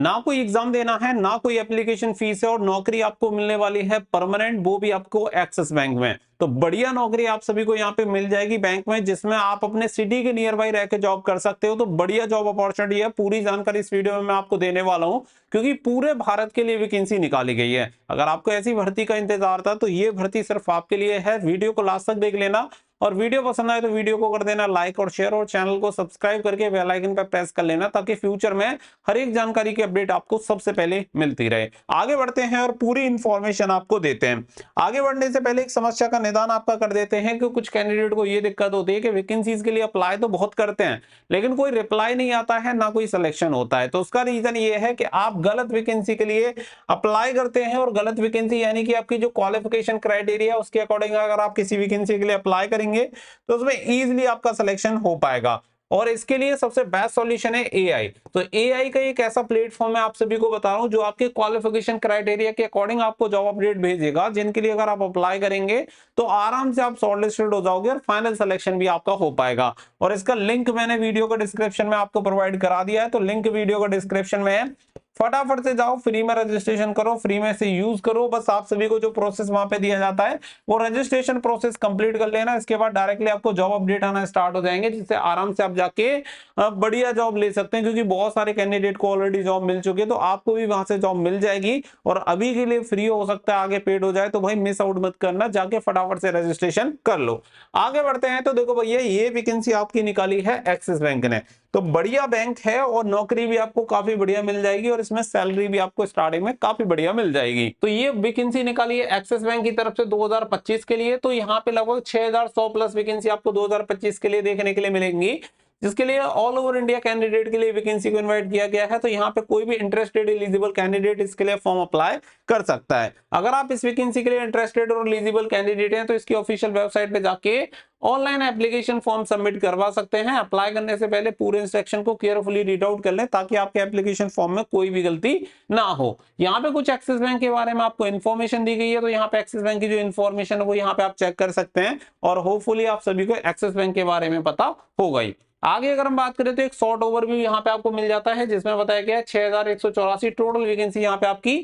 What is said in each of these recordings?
ना कोई एग्जाम देना है, ना कोई एप्लीकेशन फीस है, और नौकरी आपको मिलने वाली है परमानेंट, वो भी आपको एक्सिस बैंक में। तो बढ़िया नौकरी आप सभी को यहाँ पे मिल जाएगी बैंक में, जिसमें आप अपने सिटी के नियर बाई रह के जॉब कर सकते हो। तो बढ़िया जॉब अपॉर्चुनिटी है। पूरी जानकारी इस वीडियो में मैं आपको देने वाला हूँ, क्योंकि पूरे भारत के लिए वैकेंसी निकाली गई है। अगर आपको ऐसी भर्ती का इंतजार था तो ये भर्ती सिर्फ आपके लिए है। वीडियो को लास्ट तक देख लेना, और वीडियो पसंद आए तो वीडियो को कर देना लाइक और शेयर, और चैनल को सब्सक्राइब करके बेल आइकन पर प्रेस कर लेना, ताकि फ्यूचर में हर एक जानकारी की अपडेट आपको सबसे पहले मिलती रहे। आगे बढ़ते हैं और पूरी इंफॉर्मेशन आपको देते हैं। आगे बढ़ने से पहले एक समस्या का निदान आपका कर देते हैं कि कुछ कैंडिडेट को ये दिक्कत होती है कि वैकेंसीज के लिए अप्लाई तो बहुत करते हैं, लेकिन कोई रिप्लाई नहीं आता है, ना कोई सिलेक्शन होता है। तो उसका रीजन ये है कि आप गलत वैकेंसी के लिए अप्लाई करते हैं, और गलत वैकेंसी यानी कि आपकी जो क्वालिफिकेशन क्राइटेरिया उसके अकॉर्डिंग अगर आप किसी वैकेंसी के लिए अप्लाई करेंगे तो उसमें इजीली आपका सिलेक्शन हो पाएगा। और इसके लिए सबसे बेस्ट सॉल्यूशन है एआई। तो एआई का एक ऐसा प्लेटफॉर्म है, आप सभी को बता रहा हूं, जो आपके क्वालिफिकेशन क्राइटेरिया के अकॉर्डिंग आपको जॉब अपडेट भेजेगा, जिनके लिए अगर आप अप्लाई करेंगे तो आराम से आप शॉर्टलिस्टेड हो जाओगे और फाइनल सिलेक्शन भी आपका हो पाएगा। और इसका लिंक मैंने वीडियो का डिस्क्रिप्शन में आपको प्रोवाइड करा दिया है, तो लिंक वीडियो का डिस्क्रिप्शन में है। फटाफट से जाओ, फ्री में रजिस्ट्रेशन करो, फ्री में से यूज करो। बस आप सभी को जो प्रोसेस वहां पे दिया जाता है वो रजिस्ट्रेशन प्रोसेस कंप्लीट कर लेना। इसके बाद डायरेक्टली आपको जॉब अपडेट आना स्टार्ट हो जाएंगे, जिससे आराम से आप जाके बढ़िया जॉब ले सकते हैं, क्योंकि बहुत सारे कैंडिडेट को ऑलरेडी जॉब मिल चुकी है। तो आपको भी वहां से जॉब मिल जाएगी, और अभी के लिए फ्री हो सकता है, आगे पेड हो जाए। तो भाई मिस आउट मत करना, जाके फटाफट से रजिस्ट्रेशन कर लो। आगे बढ़ते हैं। तो देखो भैया, ये वैकेंसी आपकी निकाली है एक्सिस बैंक ने, तो बढ़िया बैंक है, और नौकरी भी आपको काफी बढ़िया मिल जाएगी, और इसमें सैलरी भी आपको स्टार्टिंग में काफी बढ़िया मिल जाएगी। तो ये वैकेंसी निकाली है एक्सिस बैंक की तरफ से 2025 के लिए। तो यहाँ पे लगभग 6100 प्लस वैकेंसी आपको 2025 के लिए देखने के लिए मिलेंगी, जिसके लिए ऑल ओवर इंडिया कैंडिडेट के लिए वैकेंसी को इनवाइट किया गया है। तो यहाँ पे कोई भी इंटरेस्टेड एलिजिबल कैंडिडेट इसके लिए फॉर्म अप्लाई कर सकता है। अगर आप इस वैकेंसी के लिए इंटरेस्टेड और एलिजिबल कैंडिडेट हैं तो इसकी ऑफिशियल वेबसाइट पे जाके ऑनलाइन एप्लीकेशन फॉर्म सबमिट करवा सकते हैं। अप्लाई करने से पहले पूरे इंस्ट्रक्शन को केयरफुली रीड आउट कर लें, ताकि आपके एप्लीकेशन फॉर्म में कोई भी गलती ना हो। यहाँ पे कुछ एक्सिस बैंक के बारे में आपको इन्फॉर्मेशन दी गई है, तो यहाँ पे एक्सिस बैंक की जो इन्फॉर्मेशन है वो यहाँ पे आप चेक कर सकते हैं, और होपफुली आप सभी को एक्सिस बैंक के बारे में पता होगा ही। आगे अगर हम बात करें तो एक शॉर्ट ओवरव्यू यहाँ पे आपको मिल जाता है, जिसमें बताया गया है 6184 टोटल वैकेंसी यहाँ पे आपकी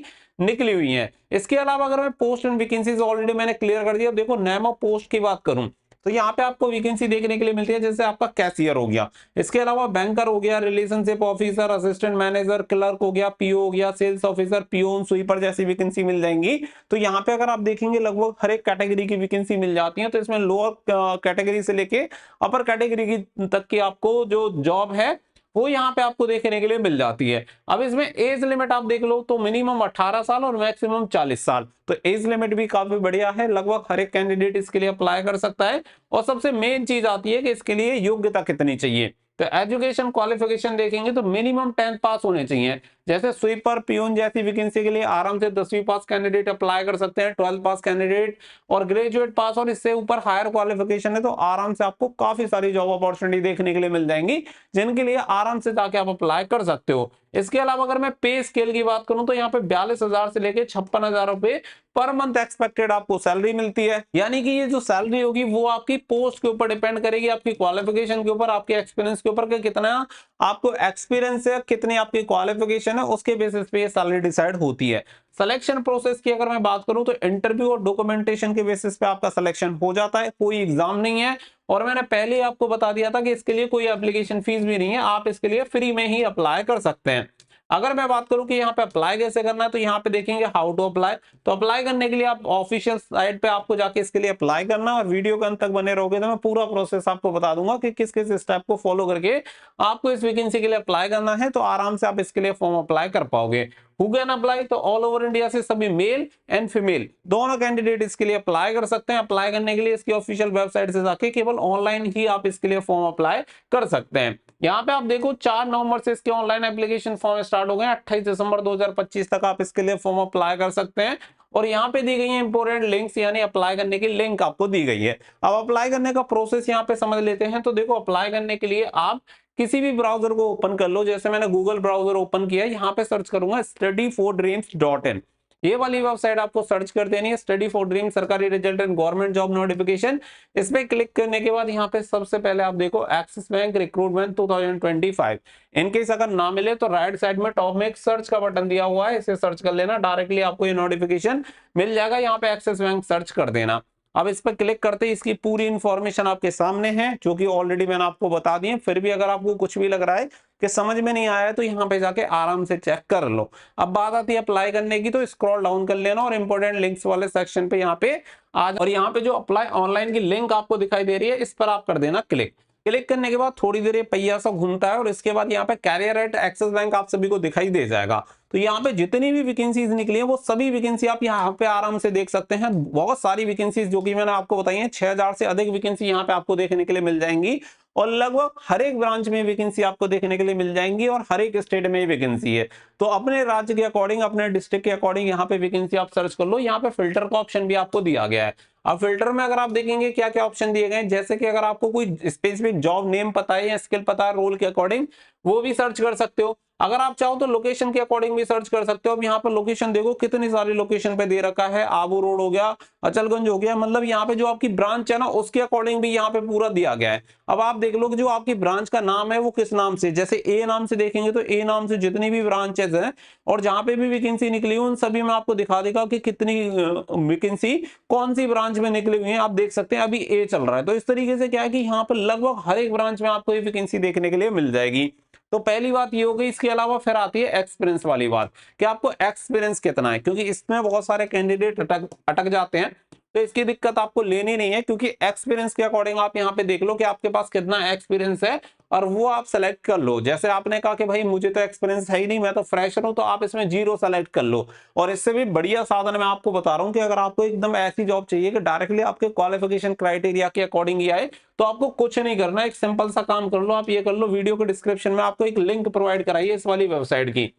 निकली हुई है। इसके अलावा अगर मैं पोस्ट एंड वैकेंसीज ऑलरेडी मैंने क्लियर कर दिया। देखो, नेम ऑफ पोस्ट की बात करूं तो यहाँ पे आपको वैकेंसी देखने के लिए मिलती है, जैसे आपका कैशियर हो गया, इसके अलावा बैंकर हो गया, relationship officer, assistant manager, clerk हो गया, पीओ हो गया, सेल्स ऑफिसर, पियोन, स्वीपर जैसी वैकेंसी मिल जाएंगी। तो यहाँ पे अगर आप देखेंगे लगभग हर एक कैटेगरी की वैकेंसी मिल जाती है। तो इसमें लोअर कैटेगरी से लेके अपर कैटेगरी की तक की आपको जो जॉब है वो यहाँ पे आपको देखने के लिए मिल जाती है। अब इसमें एज लिमिट आप देख लो तो मिनिमम 18 साल और मैक्सिमम 40 साल। तो एज लिमिट भी काफी बढ़िया है, लगभग हर एक कैंडिडेट इसके लिए अप्लाई कर सकता है। और सबसे मेन चीज आती है कि इसके लिए योग्यता कितनी चाहिए। तो एजुकेशन क्वालिफिकेशन देखेंगे तो मिनिमम 10th पास होने चाहिए। जैसे स्वीपर, पियून जैसी वैकेंसी के लिए आराम से 10वीं पास कैंडिडेट अप्लाई कर सकते हैं, 12th पास कैंडिडेट और ग्रेजुएट पास, और इससे ऊपर हायर क्वालिफिकेशन है तो आराम से आपको काफी सारी जॉब अपॉर्चुनिटी देखने के लिए मिल जाएंगी, जिनके लिए आराम से जाके आप अप्लाई कर सकते हो। इसके अलावा अगर मैं पे स्केल की बात करूं तो यहाँ पे 42,000 से लेके 56,000 रुपए पर मंथ एक्सपेक्टेड आपको सैलरी मिलती है। यानी कि ये जो सैलरी होगी वो आपकी पोस्ट के ऊपर डिपेंड करेगी, आपकी क्वालिफिकेशन के ऊपर, आपके एक्सपीरियंस के ऊपर, कि कितना आपको एक्सपीरियंस है, कितनी आपकी क्वालिफिकेशन है, उसके बेसिस पे ये सैलरी डिसाइड होती है। सिलेक्शन प्रोसेस की अगर मैं बात करूं तो इंटरव्यू और डॉक्यूमेंटेशन के बेसिस पे आपका सिलेक्शन हो जाता है, कोई एग्जाम नहीं है। और मैंने पहले ही आपको बता दिया था कि इसके लिए कोई एप्लीकेशन फीस भी नहीं है, आप इसके लिए फ्री में ही अप्लाई कर सकते हैं। अगर मैं बात करूं कि यहाँ पे अप्लाई कैसे करना है तो यहाँ पे देखेंगे हाउ टू अप्लाई। तो अप्लाई करने के लिए आप ऑफिशियल साइट पे आपको जाके इसके लिए अप्लाई करना, और वीडियो के अंत तक बने रहोगे तो मैं पूरा प्रोसेस आपको बता दूंगा कि किस किस स्टेप को फॉलो करके आपको इस वैकेंसी के लिए अप्लाई करना है। तो आराम से आप इसके लिए फॉर्म अप्लाई कर पाओगे। Who can apply? तो ऑल ओवर इंडिया से सभी मेल एंड फीमेल दोनों कैंडिडेट इसके लिए अप्लाई कर सकते हैं। अप्लाई करने के लिए इसकी ऑफिशियल वेबसाइट से जाके केवल ऑनलाइन ही आप इसके लिए फॉर्म अप्लाई कर सकते हैं। यहाँ पे आप देखो 4 नवंबर से इसके ऑनलाइन एप्लीकेशन फॉर्म स्टार्ट हो गए, 28 दिसंबर 2025 तक आप इसके लिए फॉर्म अप्लाई कर सकते हैं। और यहाँ पे दी गई है इंपोर्टेंट लिंक्स, यानी अप्लाई करने की लिंक आपको दी गई है। अब अप्लाई करने का प्रोसेस यहाँ पे समझ लेते हैं। तो देखो, अप्लाई करने के लिए आप किसी भी ब्राउजर को ओपन कर लो। जैसे मैंने गूगल ब्राउजर ओपन किया, यहाँ पे सर्च करूंगा studyfordreams.in। ये वाली वेबसाइट आपको सर्च कर देनी है, स्टडी फॉर ड्रीम सरकारी result and government job notification. इस पे क्लिक करने के बाद यहाँ पे सबसे पहले आप देखो एक्सिस बैंक रिक्रूटमेंट 2025। इनकेस अगर ना मिले तो राइट साइड में टॉप में एक सर्च का बटन दिया हुआ है, इसे सर्च कर लेना, डायरेक्टली आपको ये नोटिफिकेशन मिल जाएगा। यहाँ पे एक्सिस बैंक सर्च कर देना। अब इस पर क्लिक करते ही इसकी पूरी इंफॉर्मेशन आपके सामने है, जो कि ऑलरेडी मैंने आपको बता दी है। फिर भी अगर आपको कुछ भी लग रहा है कि समझ में नहीं आया तो यहाँ पे जाके आराम से चेक कर लो। अब बात आती है अप्लाई करने की, तो स्क्रॉल डाउन कर लेना और इंपॉर्टेंट लिंक्स वाले सेक्शन पे यहाँ पे आज, और यहाँ पे जो अप्लाई ऑनलाइन की लिंक आपको दिखाई दे रही है, इस पर आप कर देना क्लिक। क्लिक करने के बाद थोड़ी देर ये पहिया सा घूमता है और इसके बाद यहाँ पे कैरियर एट एक्सिस बैंक आप सभी को दिखाई दे जाएगा। तो यहाँ पे जितनी भी वैकेंसीज निकली है वो सभी वैकेंसी आप यहाँ पे आराम से देख सकते हैं। बहुत सारी वैकेंसीज जो कि मैंने आपको बताई है, 6000 से अधिक वैकेंसी यहाँ पे आपको देखने के लिए मिल जाएंगी और लगभग हर एक ब्रांच में वैकेंसी आपको देखने के लिए मिल जाएंगी और हर एक स्टेट में वैकेंसी है। तो अपने राज्य के अकॉर्डिंग, अपने डिस्ट्रिक्ट के अकॉर्डिंग यहाँ पे वैकेंसी आप सर्च कर लो। यहाँ पे फिल्टर का ऑप्शन भी आपको दिया गया है। अब फिल्टर में अगर आप देखेंगे क्या क्या ऑप्शन दिए गए, जैसे कि अगर आपको कोई स्पेसिफिक जॉब नेम पता है या स्किल पता है रोल के अकॉर्डिंग, वो भी सर्च कर सकते हो। अगर आप चाहो तो लोकेशन के अकॉर्डिंग भी सर्च कर सकते हो। अब यहाँ पर लोकेशन देखो कितनी सारी लोकेशन पे दे रखा है, आबू रोड हो गया, अचलगंज हो गया, मतलब यहाँ पे जो आपकी ब्रांच है ना उसके अकॉर्डिंग भी यहाँ पे पूरा दिया गया है। अब आप देख लो कि जो आपकी ब्रांच का नाम है वो किस नाम से, जैसे ए नाम से देखेंगे तो ए नाम से जितनी भी ब्रांचेस हैं और जहां पे भी वैकेंसी निकली उन सभी में आपको दिखा देगा कि कितनी वैकेंसी कौन सी ब्रांच में निकली हुई है। आप देख सकते हैं अभी ए चल रहा है। तो इस तरीके से क्या है कि यहाँ पर लगभग हर एक ब्रांच में आपको ये वैकेंसी देखने के लिए मिल जाएगी। तो पहली बात ये हो गई। इसके अलावा फिर आती है एक्सपीरियंस वाली बात कि आपको एक्सपीरियंस कितना है, क्योंकि इसमें बहुत सारे कैंडिडेट अटक जाते हैं। तो इसकी दिक्कत आपको लेनी नहीं है, क्योंकि एक्सपीरियंस के अकॉर्डिंग आप यहाँ पे देख लो कि आपके पास कितना एक्सपीरियंस है और वो आप सेलेक्ट कर लो। जैसे आपने कहा कि भाई मुझे तो एक्सपीरियंस है ही नहीं, मैं तो फ्रेशर हूं, तो आप इसमें 0 सेलेक्ट कर लो। और इससे भी बढ़िया साधन मैं आपको बता रहा हूं कि अगर आपको एकदम ऐसी जॉब चाहिए कि डायरेक्टली आपके क्वालिफिकेशन क्राइटेरिया के अकॉर्डिंग ही आए, तो आपको कुछ नहीं करना, एक सिंपल सा काम कर लो। आप ये कर लो, वीडियो के डिस्क्रिप्शन में आपको एक लिंक प्रोवाइड कराइए इस वाली वेबसाइट की,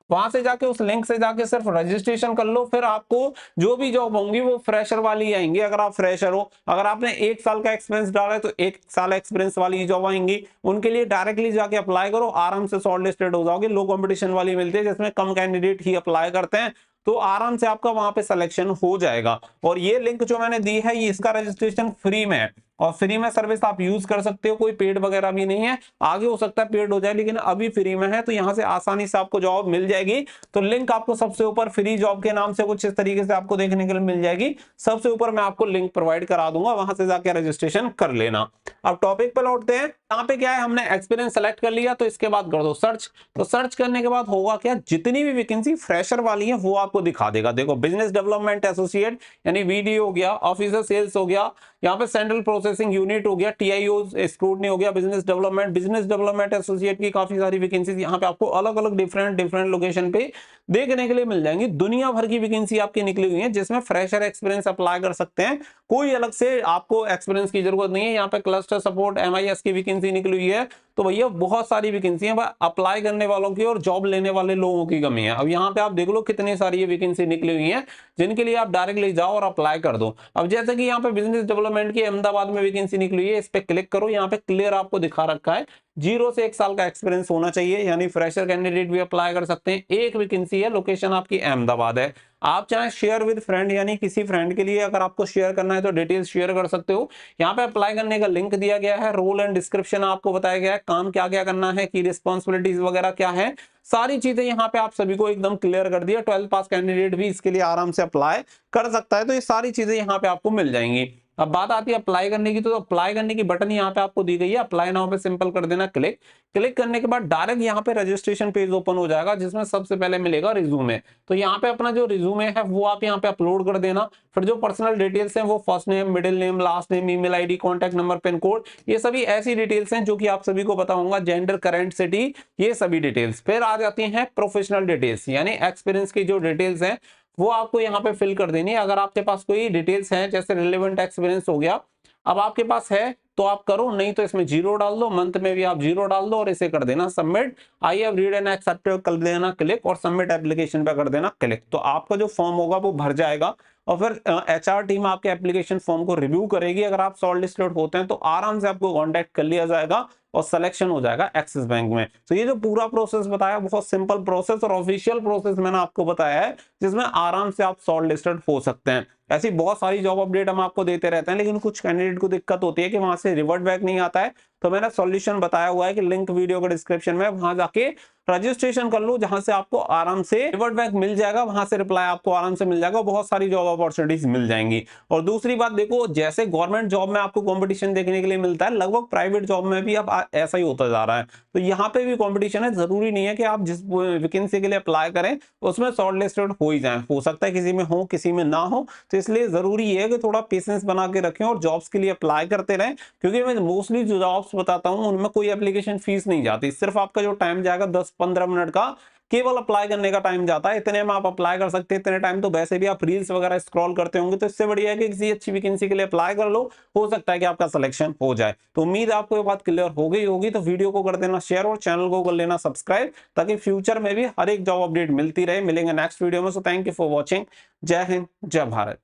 वहां से जाके उस लिंक से जाके सिर्फ रजिस्ट्रेशन कर लो। फिर आपको जो भी जॉब होंगी वो फ्रेशर वाली आएंगी। अगर आप फ्रेशर हो, अगर आपने 1 साल का एक्सपीरियंस डाला है तो 1 साल एक्सपीरियंस वाली जॉब आएंगी। उनके लिए डायरेक्टली जाके अप्लाई करो, आराम से शॉर्ट लिस्टेड हो जाओगे। लो कंपटीशन वाली मिलती है जिसमें कम कैंडिडेट ही अप्लाई करते हैं, तो आराम से आपका वहां पे सिलेक्शन हो जाएगा। और ये लिंक जो मैंने दी है, ये इसका रजिस्ट्रेशन फ्री में है और फ्री में सर्विस आप यूज कर सकते हो, कोई पेड वगैरह भी नहीं है। आगे हो सकता है पेड हो जाए, लेकिन अभी फ्री में है, तो यहाँ से आसानी से आपको जॉब मिल जाएगी। तो लिंक आपको सबसे ऊपर फ्री जॉब के नाम से कुछ इस तरीके से आपको देखने के लिए मिल जाएगी। सबसे ऊपर मैं आपको लिंक प्रोवाइड करा दूंगा, वहां से जाके रजिस्ट्रेशन कर लेना। अब टॉपिक पर लौटते हैं। यहाँ पे क्या है, हमने एक्सपीरियंस सेलेक्ट कर लिया, तो इसके बाद कर दो सर्च। तो सर्च करने के बाद होगा क्या, जितनी भी वैकेंसी फ्रेशर वाली है वो आपको दिखा देगा। देखो बिजनेस डेवलपमेंट एसोसिएट यानी वीडीओ हो गया, ऑफिसर सेल्स हो गया, यहाँ पे सेंट्रल प्रोसेसिंग यूनिट हो गया, टीआईओ स्क्रूटनी हो गया, बिजनेस डेवलपमेंट एसोसिएट की काफी सारी वैकेंसीज यहाँ पे आपको अलग अलग डिफरेंट लोकेशन पे देखने के लिए मिल जाएंगी। दुनिया भर की वैकेंसी आपकी निकली हुई है जिसमें फ्रेशर एक्सपीरियंस अप्लाई कर सकते हैं, कोई अलग से आपको एक्सपीरियंस की जरूरत नहीं है। यहाँ पे क्लस्टर सपोर्ट एमआईएस की वैकेंसी निकली हुई है। तो भैया बहुत सारी वैकेंसी है, अप्लाई करने वालों की और जॉब लेने वाले लोगों की कमी है। अब यहाँ पे आप देख लो कितनी सारी ये वैकेंसी निकली हुई है जिनके लिए आप डायरेक्टली जाओ और अप्लाई कर दो। अब जैसे कि यहाँ पे बिजनेस डेवलपमेंट की अहमदाबाद में वैकेंसी निकली है, इस पे क्लिक करो। यहाँ पे क्लियर आपको दिखा रखा है 0 से 1 साल का एक्सपीरियंस होना चाहिए, यानी फ्रेशर कैंडिडेट भी अप्लाई कर सकते हैं। एक वैकेंसी है, लोकेशन आपकी अहमदाबाद है। आप चाहे शेयर विद फ्रेंड, यानी किसी फ्रेंड के लिए अगर आपको शेयर करना है तो डिटेल्स शेयर कर सकते हो। यहाँ पे अप्लाई करने का लिंक दिया गया है, रोल एंड डिस्क्रिप्शन आपको बताया गया है, काम क्या क्या करना है, की रिस्पॉन्सिबिलिटीज वगैरह क्या है, सारी चीजें यहाँ पे आप सभी को एकदम क्लियर कर दिया। 12th पास कैंडिडेट भी इसके लिए आराम से अप्लाई कर सकता है। तो ये सारी चीजें यहाँ पे आपको मिल जाएंगी। अब बात आती है अप्लाई करने की, तो अप्लाई करने की बटन यहाँ पे आपको दी गई है, अप्लाई नाउ पे सिंपल कर देना क्लिक। क्लिक करने के बाद डायरेक्ट यहाँ पे रजिस्ट्रेशन पेज ओपन हो जाएगा, जिसमें सबसे पहले मिलेगा रिज्यूमे। तो यहाँ पे अपना जो रिज्यूमे है वो आप यहाँ पे अपलोड कर देना। फिर जो पर्सनल डिटेल्स हैं वो first name, middle name, last name, email ID, contact number, pin code, ये सभी ऐसी डिटेल्स हैं जो कि आप सभी को पता होगा, जेंडर, करंट सिटी, ये सभी डिटेल्स। फिर आ जाती हैं प्रोफेशनल डिटेल्स, यानी एक्सपीरियंस की जो डिटेल्स हैं वो आपको यहाँ पे फिल कर देनी है। अगर आपके पास कोई डिटेल्स हैं जैसे रिलेवेंट एक्सपीरियंस हो गया, अब आपके पास है तो आप करो, नहीं तो इसमें 0 डाल दो, मंथ में भी आप 0 डाल दो और इसे कर देना submit. I have read and accepted कर देना क्लिक और सबमिट एप्लीकेशन पे कर देना क्लिक। तो आपका जो फॉर्म होगा वो भर जाएगा और फिर एचआर टीम आपके एप्लीकेशन फॉर्म को रिव्यू करेगी। अगर आप शॉर्ट लिस्टेड होते हैं तो आराम से आपको कांटेक्ट कर लिया जाएगा और सिलेक्शन हो जाएगा एक्सिस बैंक में। तो ये जो पूरा प्रोसेस बताया बहुत सिंपल प्रोसेस और ऑफिशियल प्रोसेस मैंने आपको बताया है, जिसमें आराम से आप शॉर्ट लिस्टेड हो सकते हैं। ऐसी बहुत सारी जॉब अपडेट हम आपको देते रहते हैं, लेकिन कुछ कैंडिडेट को दिक्कत होती है कि वहां से रिवर्ट बैक नहीं आता है। तो मैंने सॉल्यूशन बताया हुआ है कि लिंक वीडियो के डिस्क्रिप्शन में, वहां जाके रजिस्ट्रेशन कर लो, जहां से आपको आराम से रिवर्ट बैक मिल जाएगा, वहां से रिप्लाई आपको आराम से मिल जाएगा, बहुत सारी जॉब अपॉर्चुनिटीज मिल जाएंगी। और दूसरी बात देखो, जैसे गवर्नमेंट जॉब में आपको कंपटीशन देखने के लिए मिलता है, लगभग प्राइवेट जॉब में भी अब ऐसा ही होता जा रहा है। तो यहाँ पे भी कंपटीशन है, जरूरी नहीं है कि आप जिस वैकेंसी के लिए अप्लाई करें उसमें शॉर्ट लिस्टेड हो ही जाए, हो सकता है किसी में हो किसी में ना हो। तो इसलिए जरूरी है कि थोड़ा पेशेंस बना के रखें और जॉब्स के लिए अप्लाई करते रहें, क्योंकि मैं मोस्टली जो जॉब्स बताता हूं उनमें कोई एप्लीकेशन फीस नहीं जाती, सिर्फ आपका जो टाइम जाएगा 10-15 मिनट का केवल अप्लाई करने का टाइम जाता है, इतने में आप अप्लाई कर सकते हैं। इतने टाइम तो वैसे भी आप रील्स वगैरह स्क्रॉल करते होंगे, तो इससे बढ़िया है कि किसी अच्छी वैकेंसी के लिए अप्लाई कर लो, हो सकता है कि आपका सिलेक्शन हो जाए। तो उम्मीद है आपको ये बात क्लियर हो गई होगी। तो वीडियो को कर देना शेयर और चैनल को कर लेना सब्सक्राइब, ताकि फ्यूचर में भी हर एक जॉब अपडेट मिलती रहे। मिलेंगे नेक्स्ट वीडियो में। So thank you for watching. जय हिंद, जय भारत।